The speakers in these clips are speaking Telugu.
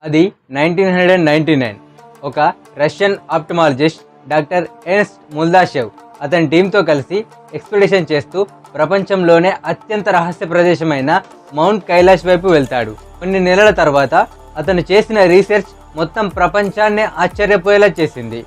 అది 1999 ఒక రష్యన్ ఆప్టమాలజిస్ట్ డాక్టర్ ఎర్నస్ట్ ముల్దాషెవ్ అతని టీంతో కలిసి ఎక్స్పెడిషన్ చేస్తూ ప్రపంచంలోనే అత్యంత రహస్య ప్రదేశమైన మౌంట్ కైలాష్ వైపు వెళ్తాడు. కొన్ని నెలల తర్వాత అతను చేసిన రీసెర్చ్ మొత్తం ప్రపంచాన్నే ఆశ్చర్యపోయేలా చేసింది.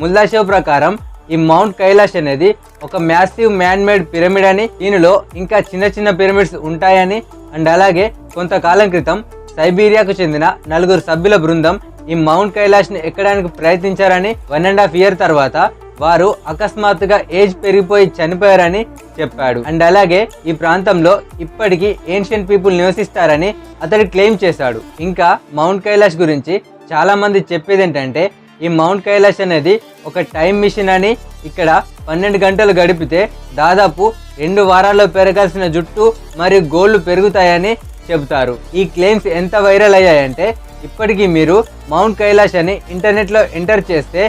ముల్దాషెవ్ ప్రకారం ఈ మౌంట్ కైలాష్ అనేది ఒక మ్యాసివ్ మ్యాన్ మేడ్ పిరమిడ్ అని, దీనిలో ఇంకా చిన్న చిన్న పిరమిడ్స్ ఉంటాయని అండ్ అలాగే కొంతకాలం క్రితం సైబీరియాకు చెందిన 4 సభ్యుల బృందం ఈ మౌంట్ కైలాష్ని ఎక్కడానికి ప్రయత్నించారని 1.5 year తర్వాత వారు అకస్మాత్తుగా ఏజ్ పెరిగిపోయి చనిపోయారని చెప్పాడు. అండ్ అలాగే ఈ ప్రాంతంలో ఇప్పటికీ ఏన్షియంట్ పీపుల్ నివసిస్తారని అతడు క్లెయిమ్ చేశాడు. ఇంకా మౌంట్ కైలాష్ గురించి చాలా మంది చెప్పేది ఏంటంటే ఈ మౌంట్ కైలాష్ అనేది ఒక టైం మిషన్ అని, ఇక్కడ 12 గంటలు గడిపితే దాదాపు 2 వారాల్లో పెరగాల్సిన జుట్టు మరియు గోళ్లు పెరుగుతాయని చెబుతారు. ఈ క్లెయిమ్స్ ఎంత వైరల్ అయ్యాయంటే ఇప్పటికీ మీరు మౌంట్ కైలాష్ అని ఇంటర్నెట్లో ఎంటర్ చేస్తే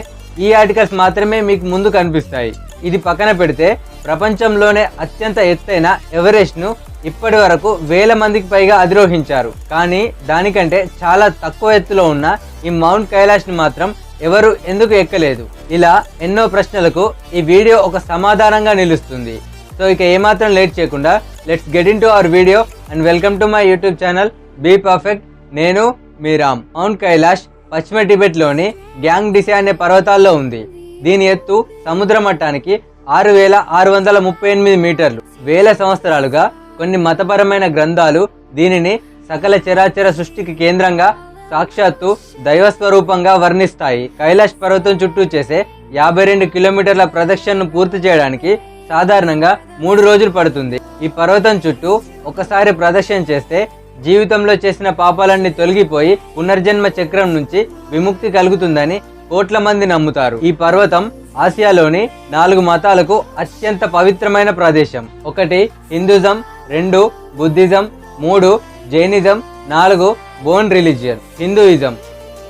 ఈ ఆర్టికల్స్ మాత్రమే మీకు ముందు కనిపిస్తాయి. ఇది పక్కన పెడితే ప్రపంచంలోనే అత్యంత ఎత్తైన ఎవరెస్ట్ను ఇప్పటి వరకు 1000 మందికి పైగా అధిరోహించారు. కానీ దానికంటే చాలా తక్కువ ఎత్తులో ఉన్న ఈ మౌంట్ కైలాష్ని మాత్రం ఎవరు ఎందుకు ఎక్కలేదు? ఇలా ఎన్నో ప్రశ్నలకు ఈ వీడియో ఒక సమాధానంగా నిలుస్తుంది. సో ఇక ఏమాత్రం లేట్ చేయకుండా let's get into our video and welcome to my YouTube channel be perfect. నేను మీ రామ్. మౌంట్ కైలాష్ పశ్చిమ టిబెట్లోని గ్యాంగ్డిసే అనే పర్వతాల్లో ఉంది. దీని ఎత్తు సముద్ర మట్టానికి 6638 మీటర్లు. వేల సంవత్సరాలుగా కొన్ని మతపరమైన గ్రంథాలు దీనిని సకల చరాచర సృష్టికి కేంద్రంగా, సాక్షాత్తు దైవస్వరూపంగా వర్ణిస్తాయి. కైలాష్ పర్వతం చుట్టూ చేసే 52 కిలోమీటర్ల ప్రదక్షిణను పూర్తి చేయడానికి సాధారణంగా 3 రోజులు పడుతుంది. ఈ పర్వతం చుట్టూ ఒకసారి ప్రదక్షిణ చేస్తే జీవితంలో చేసిన పాపాలన్నీ తొలగిపోయి పునర్జన్మ చక్రం నుంచి విముక్తి కలుగుతుందని కోట్ల మంది నమ్ముతారు. ఈ పర్వతం ఆసియాలోని 4 మతాలకు అత్యంత పవిత్రమైన ప్రదేశం. 1 Hinduism, 2 Buddhism, 3 Jainism, 4 bone religion Hinduism.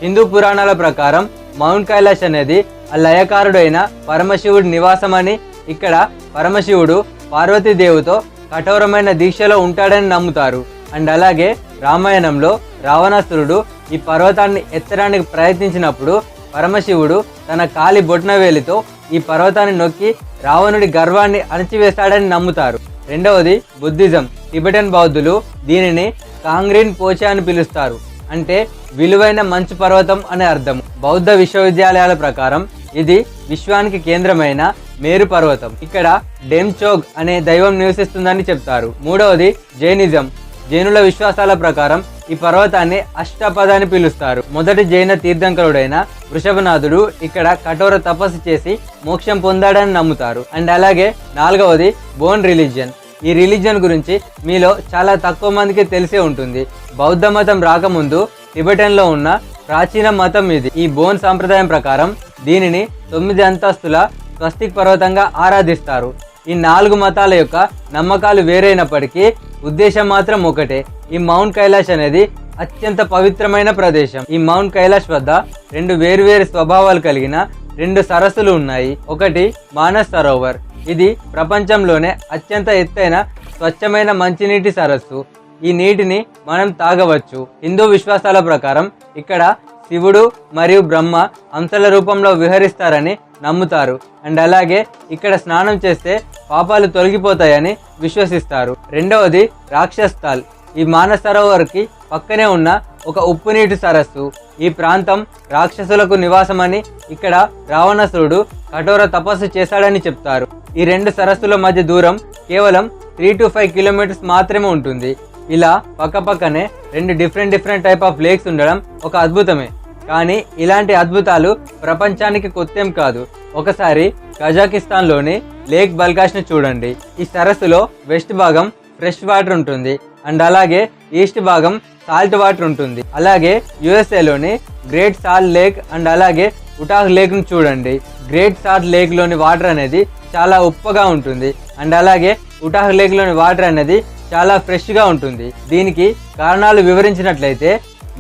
Hindu పురాణాల ప్రకారం మౌంట్ కైలాష్ అనేది ఆ లయకారుడైన పరమశివుడి నివాసమని, ఇక్కడ పరమశివుడు పార్వతీదేవితో కఠోరమైన దీక్షలో ఉంటాడని నమ్ముతారు. అండ్ అలాగే రామాయణంలో రావణాసురుడు ఈ పర్వతాన్ని ఎత్తడానికి ప్రయత్నించినప్పుడు పరమశివుడు తన కాలి బొట్నవేలితో ఈ పర్వతాన్ని నొక్కి రావణుడి గర్వాన్ని అణచివేస్తాడని నమ్ముతారు. 2వది బుద్ధిజం. టిబెటన్ బౌద్ధులు దీనిని కాంగ్రీన్ పోచా అని పిలుస్తారు, అంటే విలువైన మంచు పర్వతం అనే అర్థం. బౌద్ధ విశ్వవిద్యాలయాల ప్రకారం ఇది విశ్వానికి కేంద్రమైన మేరు పర్వతం. ఇక్కడ డెమ్చోగ్ అనే దైవం నివసిస్తుందని చెప్తారు. 3వది జైనిజం. జైనుల విశ్వాసాల ప్రకారం ఈ పర్వతాన్ని అష్టపద అని పిలుస్తారు. మొదటి జైన తీర్థంకరుడైన వృషభనాథుడు ఇక్కడ కఠోర తపస్సు చేసి మోక్షం పొందాడని నమ్ముతారు. అండ్ అలాగే 4వది బోన్ రిలీజియన్. ఈ రిలీజియన్ గురించి మీలో చాలా తక్కువ మందికి తెలిసే ఉంటుంది. బౌద్ధ మతం రాకముందు టిబెటన్లో ఉన్న ప్రాచీన మతం ఇది. ఈ బోన్ సాంప్రదాయం ప్రకారం దీనిని 9 అంతస్తుల స్వస్తిక్ పర్వతంగా ఆరాధిస్తారు. ఈ 4 మతాల యొక్క నమ్మకాలు వేరైనప్పటికీ ఉద్దేశం మాత్రం ఒకటే. ఈ మౌంట్ కైలాష్ అనేది అత్యంత పవిత్రమైన ప్రదేశం. ఈ మౌంట్ కైలాష్ వద్ద 2 వేరువేరు స్వభావాలు కలిగిన 2 సరస్సులు ఉన్నాయి. 1 మానస్ సరోవర్. ఇది ప్రపంచంలోనే అత్యంత ఎత్తైన స్వచ్ఛమైన మంచినీటి సరస్సు. ఈ నీటిని మనం తాగవచ్చు. హిందూ విశ్వాసాల ప్రకారం ఇక్కడ శివుడు మరియు బ్రహ్మ అంశల రూపంలో విహరిస్తారని నమ్ముతారు. అండ్ అలాగే ఇక్కడ స్నానం చేస్తే పాపాలు తొలగిపోతాయని విశ్వసిస్తారు. 2వది రాక్షస్ తాల్. ఈ మానస్ సరోవర్కి పక్కనే ఉన్న ఒక ఉప్పు నీటి సరస్సు. ఈ ప్రాంతం రాక్షసులకు నివాసమని, ఇక్కడ రావణాసురుడు కఠోర తపస్సు చేశాడని చెప్తారు. ఈ 2 సరస్సుల మధ్య దూరం కేవలం 3 to 5 కిలోమీటర్స్ మాత్రమే ఉంటుంది. ఇలా పక్కపక్కనే 2 డిఫరెంట్ టైప్ ఆఫ్ లేక్స్ ఉండడం ఒక అద్భుతమే. కానీ ఇలాంటి అద్భుతాలు ప్రపంచానికి కొత్తేం కాదు. ఒకసారి కజాకిస్తాన్లోని లేక్ బల్కాష్ని చూడండి. ఈ సరస్సులో వెస్ట్ భాగం ఫ్రెష్ వాటర్ ఉంటుంది అండ్ అలాగే ఈస్ట్ భాగం సాల్ట్ వాటర్ ఉంటుంది. అలాగే యుఎస్ఏలోని గ్రేట్ సాల్ట్ లేక్ అండ్ అలాగే ఉటాహ్ లేక్ను చూడండి. గ్రేట్ సాల్ట్ లేక్లోని వాటర్ అనేది చాలా ఉప్పగా ఉంటుంది అండ్ అలాగే ఉటాహ్ లేక్లోని వాటర్ అనేది చాలా ఫ్రెష్గా ఉంటుంది. దీనికి కారణాలు వివరించినట్లయితే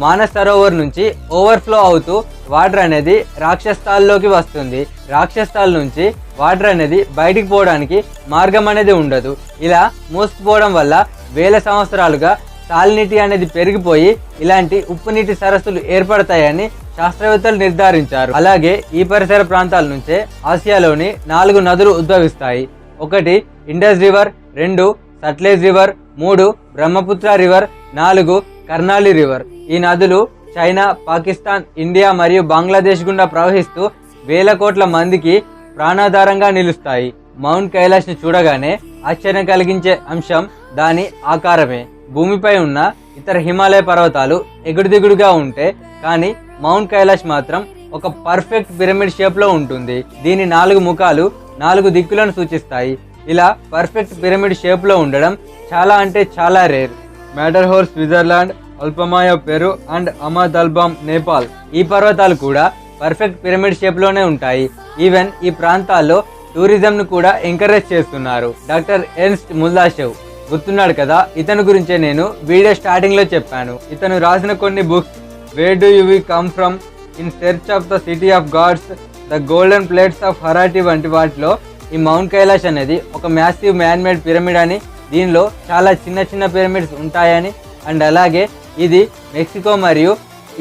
మానస్ సరోవర్ నుంచి ఓవర్ఫ్లో అవుతూ వాటర్ అనేది రాక్షస్థాల్లోకి వస్తుంది. రాక్షస్థాల్ నుంచి వాటర్ అనేది బయటికి పోవడానికి మార్గం అనేది ఉండదు. ఇలా మూసుకుపోవడం వల్ల వేల సంవత్సరాలుగా సాలినిటీ అనేది పెరిగిపోయి ఇలాంటి ఉప్పు నీటి సరస్సులు ఏర్పడతాయని శాస్త్రవేత్తలు నిర్ధారించారు. అలాగే ఈ పరిసర ప్రాంతాల నుంచే ఆసియాలోని 4 నదులు ఉద్భవిస్తాయి. 1 Indus river, 2 Sutlej river, 3 Brahmaputra river, 4 Karnali river. ఈ నదులు చైనా, పాకిస్తాన్, ఇండియా మరియు బంగ్లాదేశ్ గుండా ప్రవహిస్తూ వేల కోట్ల మందికి ప్రాణాధారంగా నిలుస్తాయి. మౌంట్ కైలాష్ని చూడగానే ఆశ్చర్యం కలిగించే అంశం దాని ఆకారమే. భూమిపై ఉన్న ఇతర హిమాలయ పర్వతాలు ఎగుడుదిగుడుగా ఉంటే కానీ మౌంట్ కైలాష్ మాత్రం ఒక పర్ఫెక్ట్ పిరమిడ్ షేప్ లో ఉంటుంది. దీని 4 ముఖాలు 4 దిక్కులను సూచిస్తాయి. ఇలా పర్ఫెక్ట్ పిరమిడ్ షేప్ లో ఉండడం చాలా అంటే చాలా rare. Matterhorn Switzerland, Alpamayo Peru and Ama Dablam Nepal ఈ పర్వతాలు కూడా పర్ఫెక్ట్ పిరమిడ్ షేప్ లోనే ఉంటాయి. ఈవెన్ ఈ ప్రాంతాల్లో టూరిజం ను కూడా ఎంకరేజ్ చేస్తున్నారు. డాక్టర్ ఎర్నస్ట్ ముల్దాషెవ్ గుర్తున్నాడు కదా, ఇతని గురించే నేను వీడియో స్టార్టింగ్ లో చెప్పాను. ఇతను రాసిన కొన్ని books where do you we come from, in search of the city of gods, the golden plates of హరాటి వంటి వాటిలో ఈ మౌంట్ కైలాష్ అనేది ఒక మ్యాసివ్ మ్యాన్ మేడ్ పిరమిడ్ అని, దీనిలో చాలా చిన్న చిన్న పిరమిడ్స్ ఉంటాయని అండ్ అలాగే ఇది మెక్సికో మరియు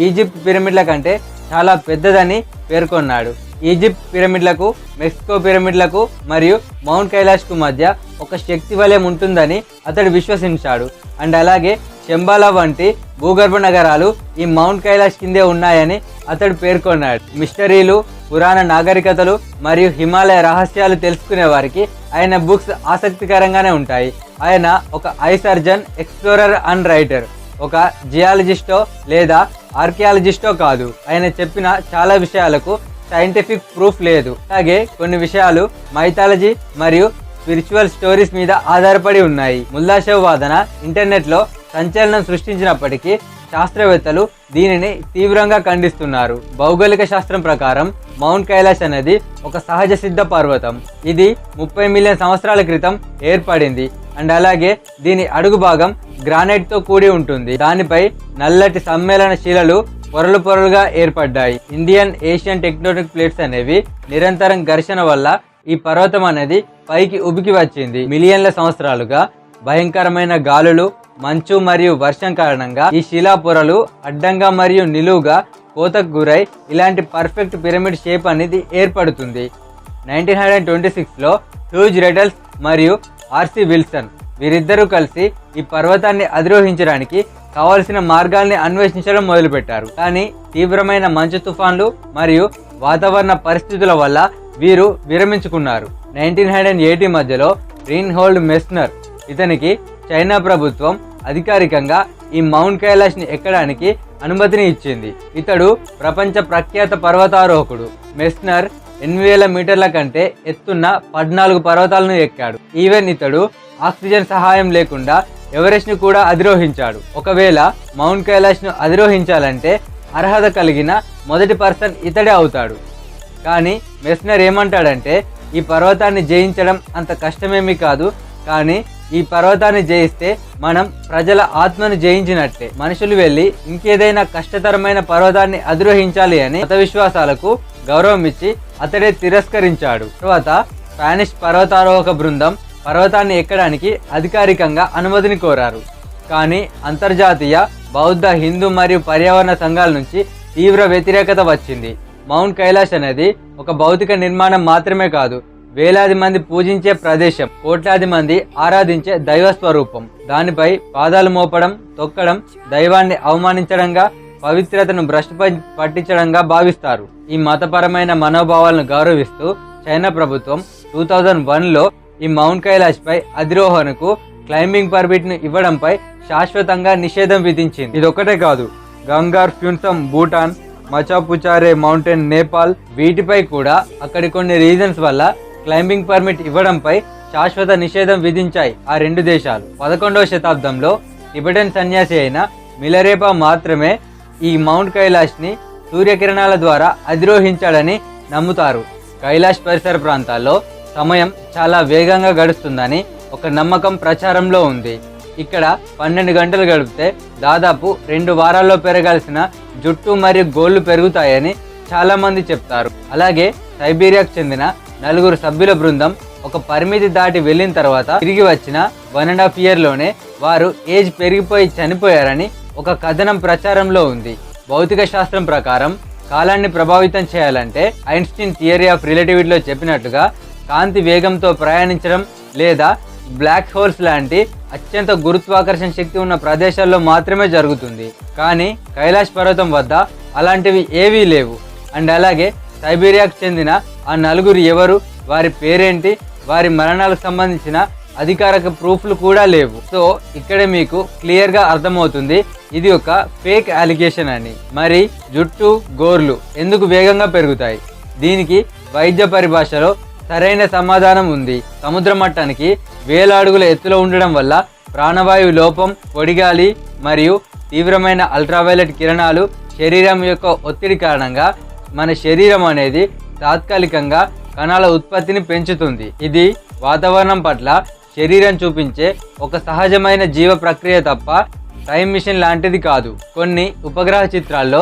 ఈజిప్ట్ పిరమిడ్ల కంటే చాలా పెద్దదని పేర్కొన్నాడు. ఈజిప్ట్ పిరమిడ్లకు, మెక్సికో పిరమిడ్లకు మరియు మౌంట్ కైలాష్కు మధ్య ఒక శక్తి వలయం ఉంటుందని అతడు విశ్వసించాడు. అండ్ అలాగే శంబాలా వంటి భూగర్భ నగరాలు ఈ మౌంట్ కైలాష్ కిందే ఉన్నాయని అతడు పేర్కొన్నాడు. మిస్టరీలు, పురాణ నాగరికతలు మరియు హిమాలయ రహస్యాలు తెలుసుకునే వారికి ఆయన బుక్స్ ఆసక్తికరంగానే ఉంటాయి. ఆయన ఒక I surgeon, explorer and writer. ఒక జియాలజిస్టో లేదా ఆర్కియాలజిస్టో కాదు. ఆయన చెప్పిన చాలా విషయాలకు సైంటిఫిక్ ప్రూఫ్ లేదు. అలాగే కొన్ని విషయాలు మైథాలజీ మరియు స్పిరిచువల్ స్టోరీస్ మీద ఆధారపడి ఉన్నాయి. ముల్దాషెవ్ వాదన ఇంటర్నెట్ లో సంచలనం సృష్టించినప్పటికీ శాస్త్రవేత్తలు దీనిని తీవ్రంగా ఖండిస్తున్నారు. భౌగోళిక శాస్త్రం ప్రకారం మౌంట్ కైలాష్ అనేది ఒక సహజ సిద్ధ పర్వతం. ఇది 30 మిలియన్ సంవత్సరాల క్రితం ఏర్పడింది. అండ్ అలాగే దీని అడుగు భాగం గ్రానైట్ తో కూడి ఉంటుంది. దానిపై నల్లటి సమ్మేళన శిలలు పొరలు పొరలుగా ఏర్పడ్డాయి. ఇండియన్ ఏషియన్ టెక్టోనిక్ ప్లేట్స్ అనేవి నిరంతరం ఘర్షణ వల్ల ఈ పర్వతం అనేది పైకి ఉబికి వచ్చింది. మిలియన్ల సంవత్సరాలుగా భయంకరమైన గాలులు, మంచు మరియు వర్షం కారణంగా ఈ శిలా పొరలు అడ్డంగా మరియు నిలువుగా కోతకు గురై ఇలాంటి పర్ఫెక్ట్ పిరమిడ్ షేప్ అనేది ఏర్పడుతుంది. 1926లో హ్యూజ్ రెటల్స్ మరియు ఆర్సి విల్సన్ వీరిద్దరూ కలిసి ఈ పర్వతాన్ని అధిరోహించడానికి కావలసిన మార్గాల్ని అన్వేషించడం మొదలుపెట్టారు. కానీ తీవ్రమైన మంచు తుఫాన్లు మరియు వాతావరణ పరిస్థితుల వల్ల వీరు విరమించుకున్నారు. 1980 మధ్యలో రీన్హోల్డ్ మెస్నర్, ఇతనికి చైనా ప్రభుత్వం అధికారికంగా ఈ మౌంట్ కైలాష్ ని ఎక్కడానికి అనుమతిని ఇచ్చింది. ఇతడు ప్రపంచ ప్రఖ్యాత పర్వతారోహకుడు. మెస్నర్ 8000 మీటర్ల కంటే ఎత్తున్న 14 పర్వతాలను ఎక్కాడు. ఈవెన్ ఇతడు ఆక్సిజన్ సహాయం లేకుండా ఎవరెస్ట్ ను కూడా అధిరోహించాడు. ఒకవేళ మౌంట్ కైలాష్ ను అధిరోహించాలంటే అర్హత కలిగిన మొదటి పర్సన్ ఇతడే అవుతాడు. కానీ మెస్నర్ ఏమంటాడంటే ఈ పర్వతాన్ని జయించడం అంత కష్టమేమీ కాదు, కానీ ఈ పర్వతాన్ని జయిస్తే మనం ప్రజల ఆత్మను జయించినట్టే. మనుషులు వెళ్ళి ఇంకేదైనా కష్టతరమైన పర్వతాన్ని అధిరోహించాలి అని మత విశ్వాసాలకు గౌరవం ఇచ్చి అతడే తిరస్కరించాడు. తర్వాత స్పానిష్ పర్వతారోహక బృందం పర్వతాన్ని ఎక్కడానికి అధికారికంగా అనుమతిని కోరారు. కానీ అంతర్జాతీయ బౌద్ధ, హిందూ మరియు పర్యావరణ సంఘాల నుంచి తీవ్ర వ్యతిరేకత వచ్చింది. మౌంట్ కైలాష్ అనేది ఒక భౌతిక నిర్మాణం మాత్రమే కాదు, వేలాది మంది పూజించే ప్రదేశం, కోట్లాది మంది ఆరాధించే దైవ స్వరూపం. దానిపై పాదాలు మోపడం, తొక్కడం దైవాన్ని అవమానించడంగా, పవిత్రతను భ్రష్టు పట్టించడంగా భావిస్తారు. ఈ మతపరమైన మనోభావాలను గౌరవిస్తూ చైనా ప్రభుత్వం 2001లో ఈ మౌంట్ కైలాష్ పై అధిరోహణకు క్లైంబింగ్ పర్మిట్ ను ఇవ్వడంపై శాశ్వతంగా నిషేధం విధించింది. ఇదొక్కటే కాదు, గంగార్ ఫ్యూన్సమ్ భూటాన్, మచాపుచారే మౌంటైన్ నేపాల్ వీటిపై కూడా అక్కడి కొన్ని రీజన్స్ వల్ల క్లైంబింగ్ పర్మిట్ ఇవ్వడంపై శాశ్వత నిషేధం విధించాయి ఆ 2 దేశాలు. 11వ శతాబ్దంలో టిబెటన్ సన్యాసి అయిన మిలరేపా మాత్రమే ఈ మౌంట్ కైలాష్ ని సూర్యకిరణాల ద్వారా అధిరోహించాడని నమ్ముతారు. కైలాష్ పరిసర ప్రాంతాల్లో సమయం చాలా వేగంగా గడుస్తుందని ఒక నమ్మకం ప్రచారంలో ఉంది. ఇక్కడ 12 గంటలు గడిపితే దాదాపు 2 వారాల్లో పెరగాల్సిన జుట్టు మరియు గోళ్లు పెరుగుతాయని చాలా మంది చెప్తారు. అలాగే సైబీరియాకు చెందిన 4 సభ్యుల బృందం ఒక పరిమితి దాటి వెళ్ళిన తర్వాత తిరిగి వచ్చిన 1.5 yearలోనే వారు ఏజ్ పెరిగిపోయి చనిపోయారని ఒక కథనం ప్రచారంలో ఉంది. భౌతిక శాస్త్రం ప్రకారం కాలాన్ని ప్రభావితం చేయాలంటే ఐన్స్టీన్ థియరీ ఆఫ్ రిలేటివిటీలో చెప్పినట్టుగా కాంతి వేగంతో ప్రయాణించడం లేదా బ్లాక్ హోల్స్ లాంటి అత్యంత గురుత్వాకర్షణ శక్తి ఉన్న ప్రదేశాల్లో మాత్రమే జరుగుతుంది. కానీ కైలాష్ పర్వతం వద్ద అలాంటివి ఏవీ లేవు. అండ్ అలాగే సైబీరియాకు చెందిన ఆ నలుగురు ఎవరు, వారి పేరేంటి, వారి మరణాలకు సంబంధించిన అధికారిక ప్రూఫ్లు కూడా లేవు. సో ఇక్కడ మీకు క్లియర్గా అర్థమవుతుంది ఇది ఒక ఫేక్ అలిగేషన్ అని. మరి జుట్టు, గోర్లు ఎందుకు వేగంగా పెరుగుతాయి? దీనికి వైద్య పరిభాషలో సరైన సమాధానం ఉంది. సముద్ర మట్టానికి 1000 అడుగుల ఎత్తులో ఉండడం వల్ల ప్రాణవాయు లోపం, పొడిగాలి మరియు తీవ్రమైన అల్ట్రావైలెట్ కిరణాలు శరీరం యొక్క ఒత్తిడి కారణంగా మన శరీరం అనేది తాత్కాలికంగా కణాల ఉత్పత్తిని పెంచుతుంది. ఇది వాతావరణం పట్ల శరీరం చూపించే ఒక సహజమైన జీవ ప్రక్రియ తప్ప టైం మిషన్ లాంటిది కాదు. కొన్ని ఉపగ్రహ చిత్రాల్లో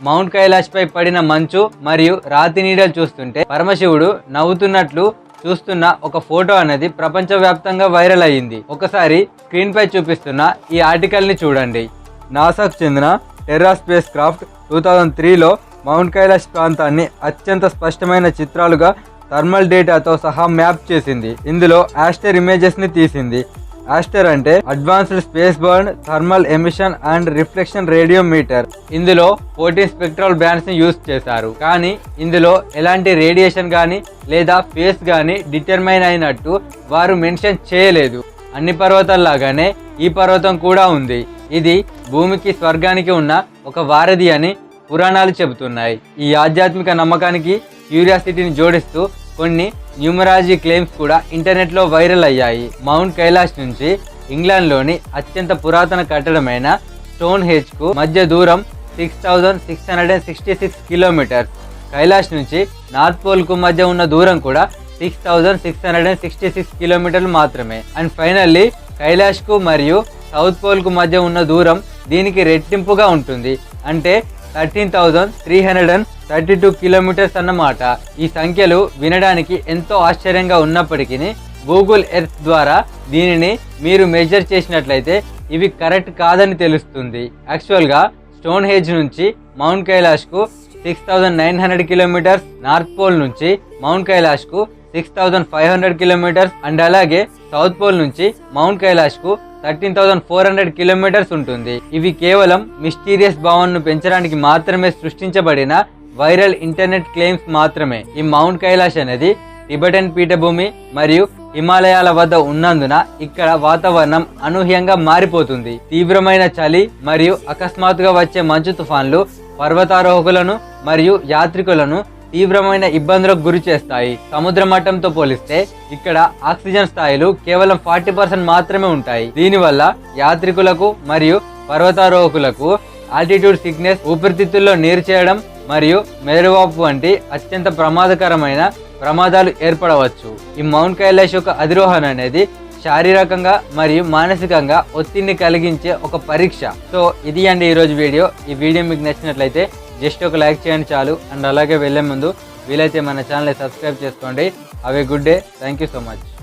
మౌంట్ కైలాష్ పై పడిన మంచు మరియు రాతి నీడలు చూస్తుంటే పరమశివుడు నవ్వుతున్నట్లు చూస్తున్న ఒక ఫోటో అనేది ప్రపంచవ్యాప్తంగా వైరల్ అయ్యింది. ఒకసారి స్క్రీన్ పై చూపిస్తున్న ఈ ఆర్టికల్ ని చూడండి. నాసాకు చెందిన టెర్రా స్పేస్ క్రాఫ్ట్ 2003లో మౌంట్ కైలాష్ ప్రాంతాన్ని అత్యంత స్పష్టమైన చిత్రాలుగా థర్మల్ డేటాతో సహా మ్యాప్ చేసింది. ఇందులో ఆస్టర్ ఇమేజెస్ ని తీసింది. ఆస్టర్ అంటే advanced space burn thermal emission and reflection radiometer. ఇందులో 14 స్పెక్ట్రల్ బ్యాండ్స్ ని యూజ్ చేశారు. కానీ ఇందులో ఎలాంటి రేడియేషన్ గానీ లేదా ఫేస్ గానీ డిటర్మైన్ అయినట్టు వారు మెన్షన్ చేయలేదు. అన్ని పర్వతాల్లాగానే ఈ పర్వతం కూడా ఉంది. ఇది భూమికి స్వర్గానికి ఉన్న ఒక వారధి అని పురాణాలు చెబుతున్నాయి. ఈ ఆధ్యాత్మిక నమ్మకానికి క్యూరియాసిటీని జోడిస్తూ కొన్ని న్యూమరాలజీ క్లెయిమ్స్ కూడా ఇంటర్నెట్లో వైరల్ అయ్యాయి. మౌంట్ కైలాష్ నుంచి ఇంగ్లాండ్లోని అత్యంత పురాతన కట్టడమైన స్టోన్ హెజ్ కు మధ్య దూరం 6666 కిలోమీటర్స్. కైలాష్ నుంచి నార్త్ పోల్ కు మధ్య ఉన్న దూరం కూడా 6666 కిలోమీటర్లు మాత్రమే. అండ్ ఫైనల్లీ కైలాష్ కు మరియు సౌత్ పోల్ కు మధ్య ఉన్న దూరం దీనికి రెట్టింపుగా ఉంటుంది. అంటే 13,332 కిలోమీటర్స్ అన్నమాట. ఈ సంఖ్యలు వినడానికి ఎంతో ఆశ్చర్యంగా ఉన్నప్పటికీ గూగుల్ ఎర్త్ ద్వారా దీనిని మీరు మెజర్ చేసినట్లయితే ఇవి కరెక్ట్ కాదని తెలుస్తుంది. యాక్చువల్గా స్టోన్ హెజ్ నుంచి మౌంట్ కైలాష్ కు 6,900 కిలోమీటర్స్, నార్త్ పోల్ నుంచి మౌంట్ కైలాష్ కు 6,500 కిలోమీటర్స్ అండ్ అలాగే సౌత్ పోల్ నుంచి మౌంట్ కైలాష్ కు 13,400 కిలోమీటర్స్ ఉంటుంది. ఇవి కేవలం మిస్టీరియస్ భావనను పెంచడానికి మాత్రమే సృష్టించబడిన వైరల్ ఇంటర్నెట్ క్లెయిమ్స్ మాత్రమే. ఈ మౌంట్ కైలాష్ అనేది టిబెటన్ పీఠభూమి మరియు హిమాలయాల వద్ద ఉన్నందున ఇక్కడ వాతావరణం అనూహ్యంగా మారిపోతుంది. తీవ్రమైన చలి మరియు అకస్మాత్తుగా వచ్చే మంచు తుఫాన్లు పర్వతారోహకులను మరియు యాత్రికులను తీవ్రమైన ఇబ్బందులకు గురి చేస్తాయి. సముద్ర మట్టంతో పోలిస్తే ఇక్కడ ఆక్సిజన్ స్థాయిలు కేవలం 40% మాత్రమే ఉంటాయి. దీనివల్ల యాత్రికులకు మరియు పర్వతారోహకులకు ఆల్టిట్యూడ్ సిక్నెస్, ఊపిరితిత్తుల్లో నీరు చేయడం మరియు మెదడువాపు వంటి అత్యంత ప్రమాదకరమైన ప్రమాదాలు ఏర్పడవచ్చు. ఈ మౌంట్ కైలాష్ యొక్క అధిరోహణ అనేది శారీరకంగా మరియు మానసికంగా ఒత్తిడిని కలిగించే ఒక పరీక్ష. సో ఇది అండి ఈరోజు వీడియో. ఈ వీడియో మీకు నచ్చినట్లయితే జస్ట్ ఒక లైక్ చేయండి చాలు. అండ్ అలాగే వెళ్ళే ముందు వీలైతే మన ఛానల్ని సబ్స్క్రైబ్ చేసుకోండి. Have a good day. Thank you so much.